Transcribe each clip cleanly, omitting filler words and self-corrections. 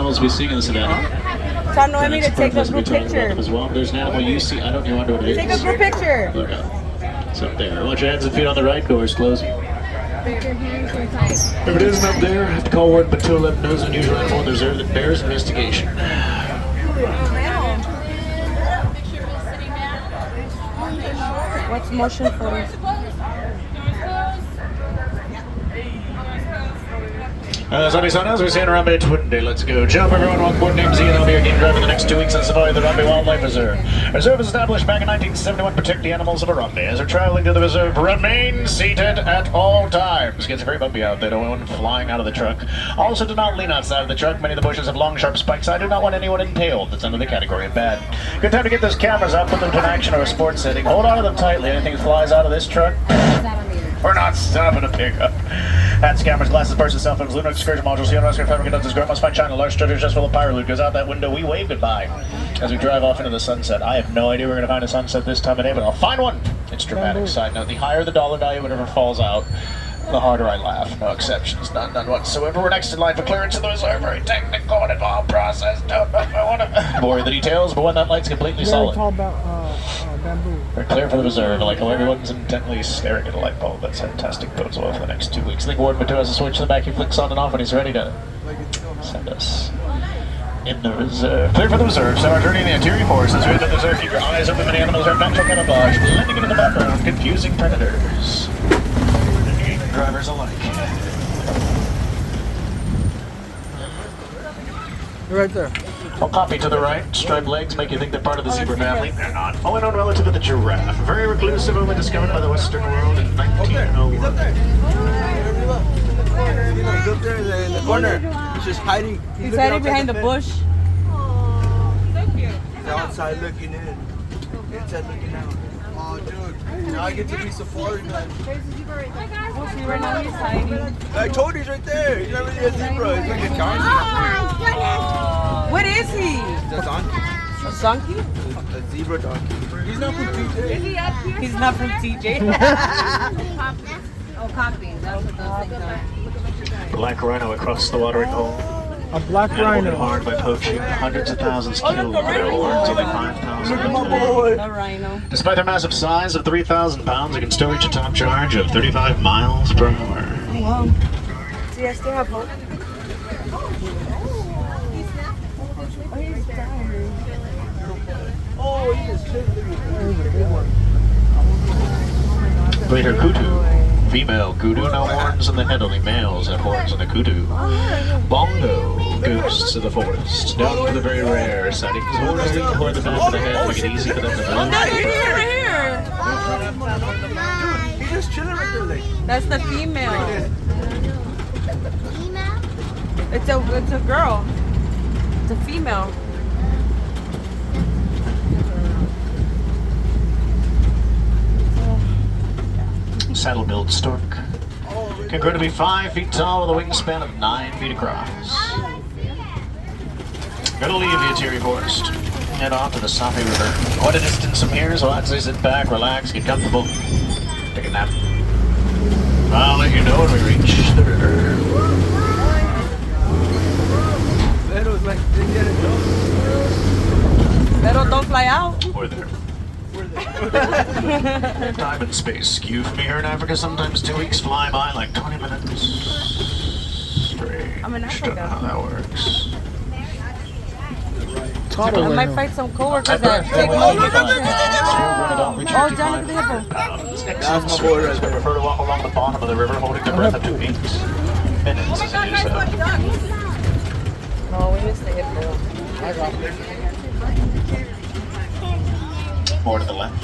animals we see in the savannah. Tell Noemi to take a group picture. As well. There's an animal you see. I don't know what it is. Take a group picture. Look up. It's up there. Watch your hands and feet on the right. Doors closing. If it isn't up there, I have to call Ward Patul. Let them know it's an unusual animal in the reserve that bears investigation. What's motion photos? Zombie Sun, as we're seeing Harambe Twin Day, let's go. Jump everyone, welcome aboard named Z and I'll be your game driver the next 2 weeks on Safari the Harambe Wildlife Reserve. Reserve was established back in 1971 to protect the animals of Harambe. As we're traveling to the reserve, remain seated at all times. It gets very bumpy out there, don't want anyone flying out of the truck. Also do not lean outside of the truck. Many of the bushes have long sharp spikes. I do not want anyone impaled. That's under the category of bad. Good time to get those cameras out, put them to an action or a sports setting. Hold on to them tightly. Anything that flies out of this truck, we're not stopping to pick up. Hats, cameras, glasses, purses, cell phones, lunar excursion modules, the unrescued fabric conductors, ground must find China, large treasures just full of pyro loot. Goes out that window, we wave goodbye as we drive off into the sunset. I have no idea we're going to find a sunset this time of day, but I'll find one. It's dramatic. Side note, the higher the dollar value, whatever falls out, the harder I laugh. No exceptions, none whatsoever. We're next in line for clearance in the reserve. Very technical and involved process. Don't know if I want to bore the details, but when that light's completely solid. Bamboo. We're clear for the reserve, like how everyone's intently staring at a light bulb. That's fantastic. Bodes well for the next 2 weeks. I think Ward Matu has a switch in the back. He flicks on and off when he's ready to send us in the reserve. Clear for the reserve. So our journey in the interior forest. As we enter the reserve, keep your eyes open. Many animals are natural camouflage, blending into the background, confusing predators and game drivers alike. You're right there. Well, copy to the right. Striped legs make you think they're part of the zebra family. They're not. Oh, known relative of the giraffe. Very reclusive, only discovered by the Western world in 1901. He's up there. He's up there in the corner. He's just hiding. He's hiding behind the bush. He's outside looking in. Inside looking out. Oh, dude. Now I get to be safari man. Right now he's hiding. I told you he's right there. He's not really a zebra. He's like a donkey. What is he? He's a donkey. A donkey? A zebra donkey. He's not from TJ. He's not from TJ. Oh, copy. That's what those things are. Black rhino across the watering hole. A black Rhino. Hard by poaching. Hundreds of thousands killed with their horns. Only 5,000. The rhino. Despite their massive size of 3,000 pounds, they can still reach a top charge of 35 miles per hour. Oh, wow. See, I still have hope. Oh, he is Greater kudu. Female kudu, no horns on the head, only males have horns on the kudu. Bongo, ghosts of the forest. Known for the very rare sightings. Horns lead toward the back of the head, make it easy for them to move. Oh, no, you're here. Dude, he's just chilling right there. Like. That's the female. It's a girl. It's a female. Saddle-billed stork. Can grow to be 5 feet tall with a wingspan of 9 feet across. Gonna leave the interior forest. Head off to the Safi River. Quite a distance from here, so I'd say sit back, relax, get comfortable, take a nap. I'll let you know when we reach the river. Pero don't fly out. We're there. Time and space skew for me here in Africa. Sometimes 2 weeks fly by like 20 minutes. Strange. I'm in Africa. Don't know how that works. I might fight some coworkers that take multiple pictures. Oh, down at the hippo. Excellent swimmers would prefer to walk along the bottom of the river holding their breath up to 8 minutes as they do so. No, we missed the hippo. More to the left.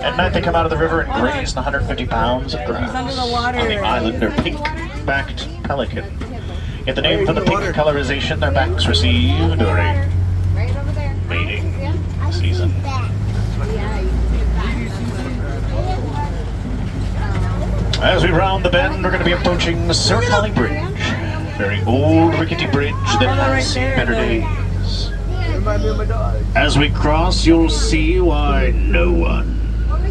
At night they come out of the river and graze 150 pounds of grass. Under the water. On the island are pink-backed pelican. Get the name from the pink colorization their backs receive during mating season. As we round the bend, we're going to be approaching Sir Holly Bridge. Very old, rickety bridge that has seen better days. As we cross, you'll see why no one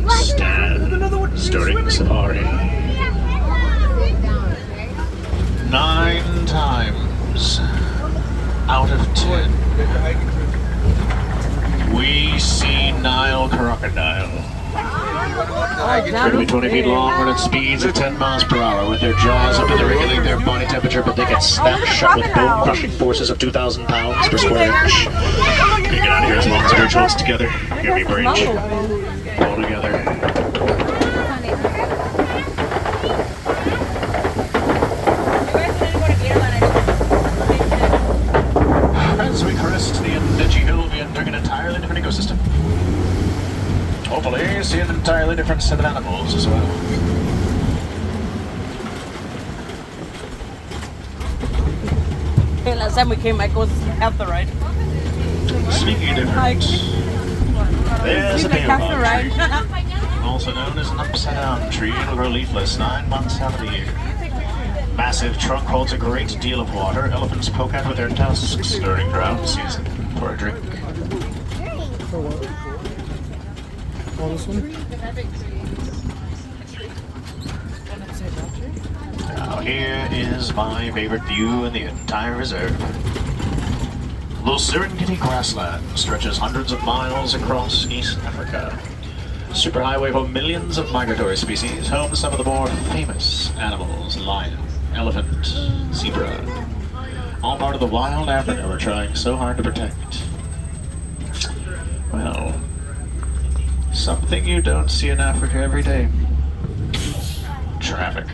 stands during safari. 9 times out of 10. There's a hiking trip. We see Nile crocodile. They're going to be 20 feet long, running speeds of 10 miles per hour with their jaws open to regulate their body temperature, but they get snapped shut with bone-crushing forces of 2,000 pounds per square inch. You get out of here as long as we're close together. Give me a bridge. Pull together. As we crest the Indici Hill, we enter an entirely different ecosystem. Hopefully, see an entirely different set of animals as well. Hey, last time we came, I goes half the ride. Speaking of different, there's a Half the baobab ride. tree, also known as an upside-down tree. It'll grow leafless 9 months out of the year. Massive trunk holds a great deal of water. Elephants poke out with their tusks during drought season for a drink. Oh, this one? Now here is my favorite view in the entire reserve. The Serengeti grassland stretches hundreds of miles across East Africa. Superhighway for millions of migratory species, home to some of the more famous animals: lion, elephant, zebra. All part of the wild Africa we're trying so hard to protect. Well, something you don't see in Africa every day. Traffic.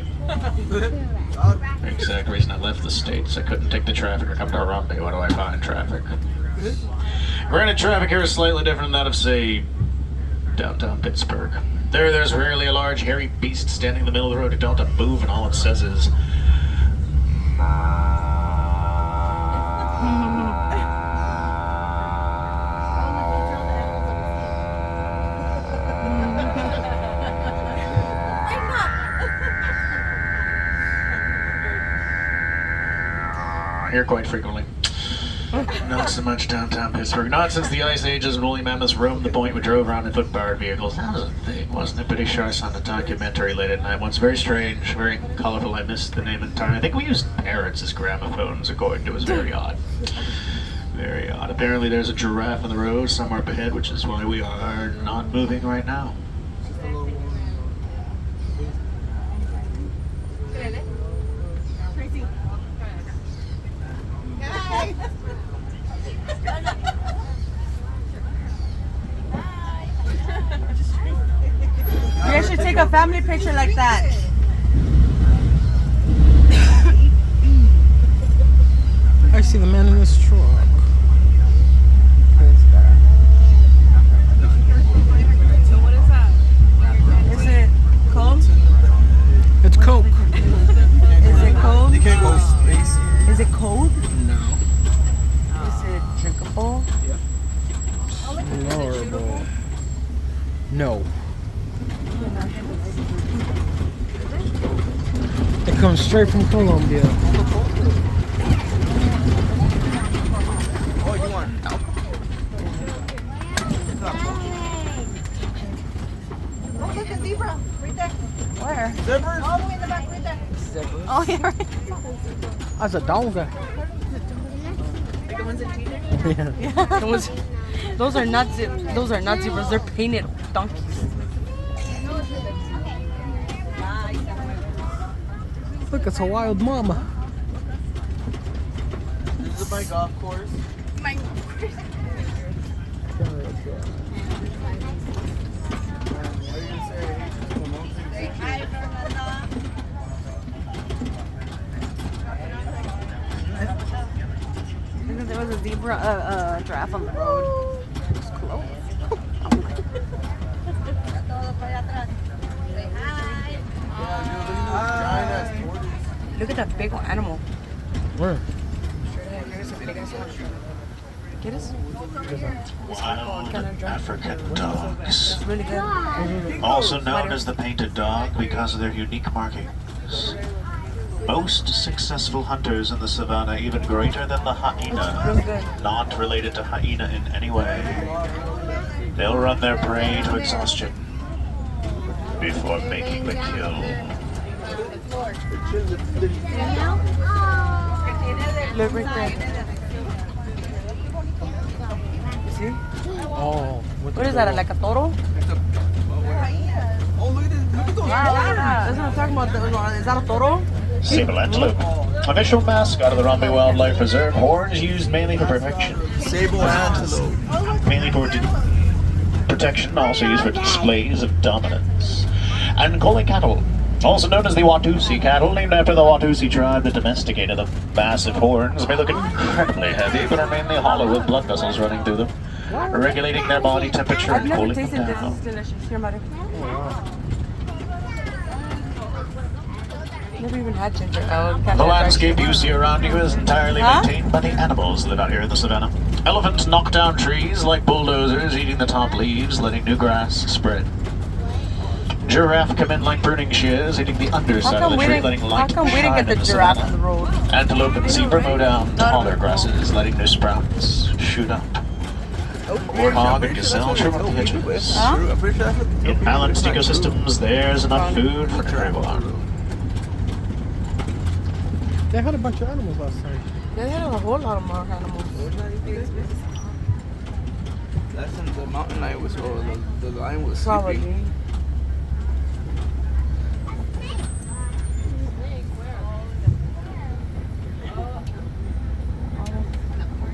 Exact reason I left the States. I couldn't take the traffic or come to Harambe. Why do I find traffic? Granted, traffic here is slightly different than that of, say, downtown Pittsburgh. There's rarely a large hairy beast standing in the middle of the road who don't have to move, and all it says is... Here quite frequently. Not so much downtown Pittsburgh. Not since the Ice Ages when woolly mammoths roamed the point we drove around in foot-powered vehicles. That was a thing, wasn't it? Pretty sure I saw a documentary late at night once. Very strange, very colorful. I missed the name entirely. I think we used parrots as gramophones, according to it. Was very odd. Very odd. Apparently there's a giraffe on the road somewhere up ahead, which is why we are not moving right now. You guys should take a family picture like that. I see the man in this truck. So what is that? Is it cold? It's Coke. Is it cold? You can't go spacey. Is it cold? No. Is it drinkable? Horrible. No. It comes straight from Colombia. Oh, you want help? Oh, look, a zebra right there. Where? Zebras? All the way in the back right there. Oh, yeah, right. That's a donkey. Like the ones in Peter. Yeah. Those are not zebras. They're painted donkeys. Look, it's a wild mama. This is my golf course. My What are you gonna say? hi, Fernanda. Because there was a zebra, giraffe on the road. It's close. Todo para allá atrás. Say hi. Giant ass tortoise. Look at that big animal. Where? Get us? Wild African dogs. It's really good. Also known as the painted dog because of their unique markings. Most successful hunters in the savannah, even greater than the hyena, not related to hyena in any way. They'll run their prey to exhaustion before making the kill. Look right there. see? Oh, with What the is that? girl. Like a toro? It's a, oh, look at this. Look at those. That's what I'm talking about. Is that a toro? Sable antelope. Official mascot of the Romney Wildlife Reserve. Horns used mainly for protection. Sable antelope. Mainly for protection, also used for displays of dominance. And Collie cattle, also known as the Watusi cattle, named after the Watusi tribe that domesticated them. Massive horns may look incredibly heavy, but are mainly hollow with blood vessels running through them, regulating their body temperature I've and never cooling them tasted this. down. It's delicious. Here, Mari. Never even had ginger. The landscape you see around you is entirely maintained by the animals that live out here in the savannah. Elephants knock down trees like bulldozers, eating the top leaves, letting new grass spread. Giraffe come in like pruning shears, eating the underside of the tree, letting How light come we didn't shine get in the the giraffe on savannah. the road? Antelope and zebra mow down taller grasses, letting new sprouts shoot up. Hog and gazelle trim up the edges. I'm pretty sure that's what In balanced ecosystems, there's enough food for everyone. They had a bunch of animals last time. They had a whole lot of more animals. That's when the mountain lion was, or the lion was Probably. sleeping.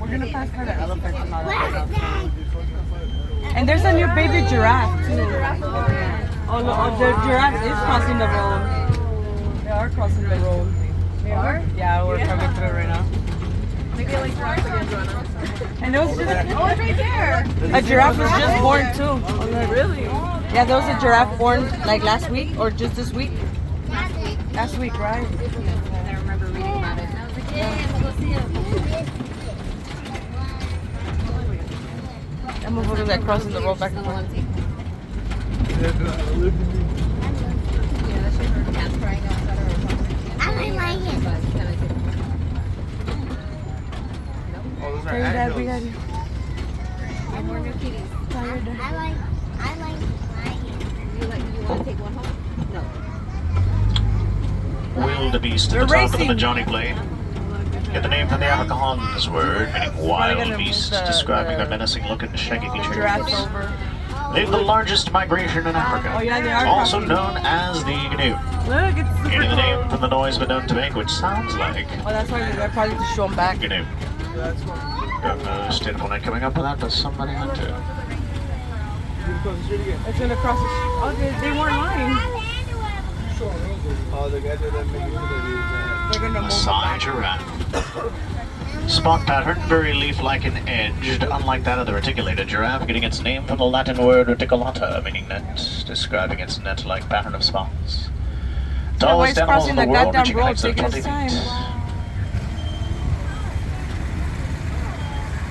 We're gonna pass by the elephants and all that. And there's a new baby giraffe too. Oh no, the giraffe is crossing the road. They are crossing the road. They are? Yeah, we're coming through right now. And there was just Oh, right there. a giraffe was just born too. Really? Yeah, there was a giraffe born like last week or just this week. Last week. Last week, right? I remember reading about it. And I was like, yeah, we'll go see him. That motherfucker's like crossing the road back and forth. Yeah, that shit hurt. Cats crying outside or something. I like it. Oh, those are Hey, Dad, we got antelopes. you. And more new kitties. Tired. You want to take one home? No. Wildebeest at They're the top of the racing. Majani Plain. Get the name from the Afrikaans word, meaning wild gonna beast, move the- describing their menacing look and shaggy Giraffes features. over. They're the largest migration in Africa, Oh, yeah, they are also crossing. known as the GNU. Look, it's super Getting the cool. name from the noise but known to make, which sounds like Oh, that's why they're probably to show them back. GNU. That's one. Got no statement when coming up with that, but somebody had to. It's gonna cross the street. Oh, they weren't lying. Oh, the guys that make it to They're gonna move Maasai giraffe. Spot pattern, very leaf-like and edged, unlike that of the reticulated giraffe, getting its name from the Latin word reticulata, meaning net, describing its net-like pattern of spots. Tallest he's animals in the crossing the world, goddamn reaching road, heights of taking 20 his feet. time.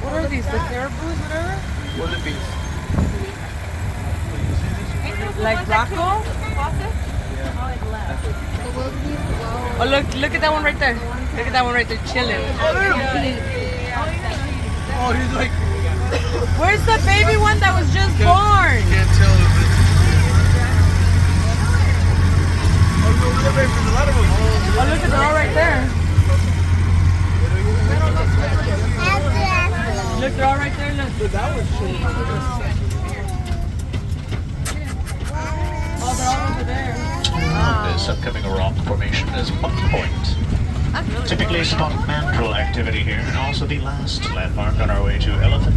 What are these? The caribous, whatever? Wildebeest. Like Rocco? Oh, look at that one right there. Look at that one right there chilling. Oh, he's like, Where's the baby one that was just born? can't tell if it's. Oh, look at the lot of them. Oh, look at they're all right there. Look, they're all right there. Look. That was shit. Oh, they're all over there. This upcoming rock formation is Buck Point. Typically spot mandrill activity here, and also the last landmark on our way to Elephant